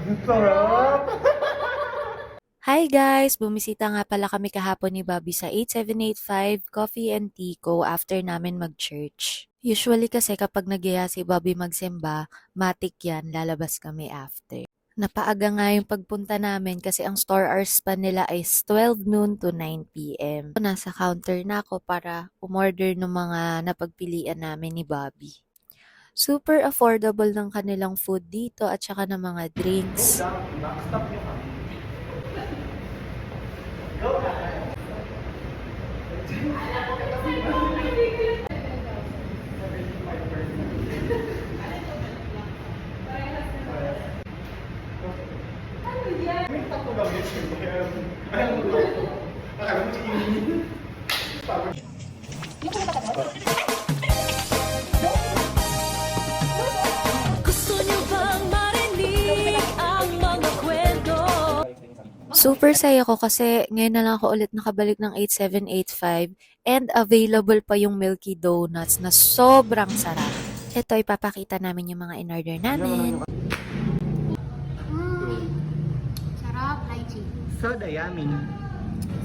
Sarap! Hi guys! Bumisita nga pala kami kahapon ni Bobby sa 8785 Coffee and Tea Co. after namin mag-church. Usually kasi kapag nagyaya si Bobby magsimba, matik yan, lalabas kami after. Napaaga nga yung pagpunta namin kasi ang store hours pa nila ay 12 noon to 9 p.m. Nasa counter na ako para umorder ng mga napagpilian namin ni Bobby. Super affordable ng kanilang food dito at saka ng mga drinks. Stop nyo kami. May tapo lang yun siya. Alam mo ba ito? Alam mo chikin. Gusto niyo bang marinig ang mga kwento? Super saya ko kasi ngayon na lang ako ulit nakabalik ng 8785 and available pa yung Milky Donuts na sobrang sarap. Ito, ipapakita namin yung mga in-order namin. Sarap, lychee. Soda yummy.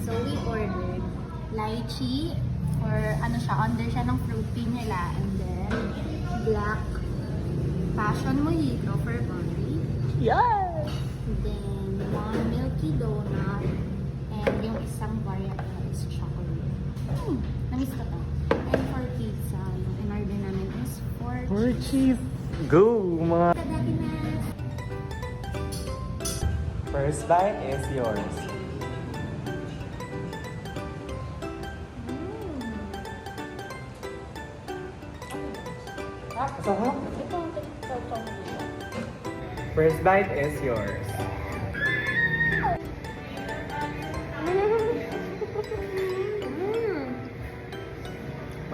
So, we ordered lychee or ano siya, under siya ng fruity nila. And then, black passion mojito for Bobby. Yes! And then, one milky donut. And yung isang variant is chocolate. Namiss ko to. And for pizza, yung in-order namin is for cheese. Go! Mga Tadakimasu. first bite is yours. Sarap. First bite is yours.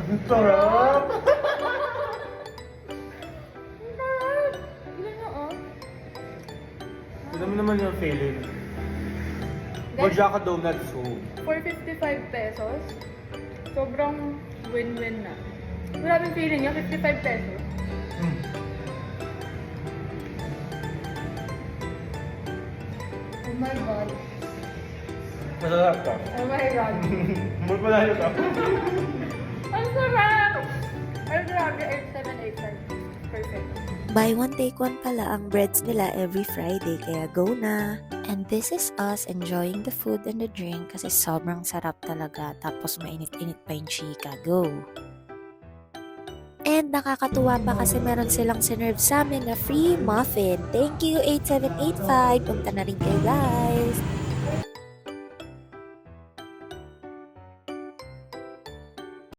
Ang sarap! Tignan mo naman yung feeling. Mojaka Donut Soup. For 55 pesos, sobrang win-win na. Maraming feeling niya, 55 pesos. Oh my God. Masarap ka. Oh my God. Mul pala yun ka. Ang sarap! Ay, grabe, 8785. Perfect. Buy one, take one pala ang breads nila every Friday, kaya go na! And this is us enjoying the food and the drink kasi sobrang sarap talaga tapos mainit-init pa yung chika. Go! And nakakatuwa pa kasi meron silang sinerve sa amin na free muffin. Thank you 8785! Punta na rin kayo guys!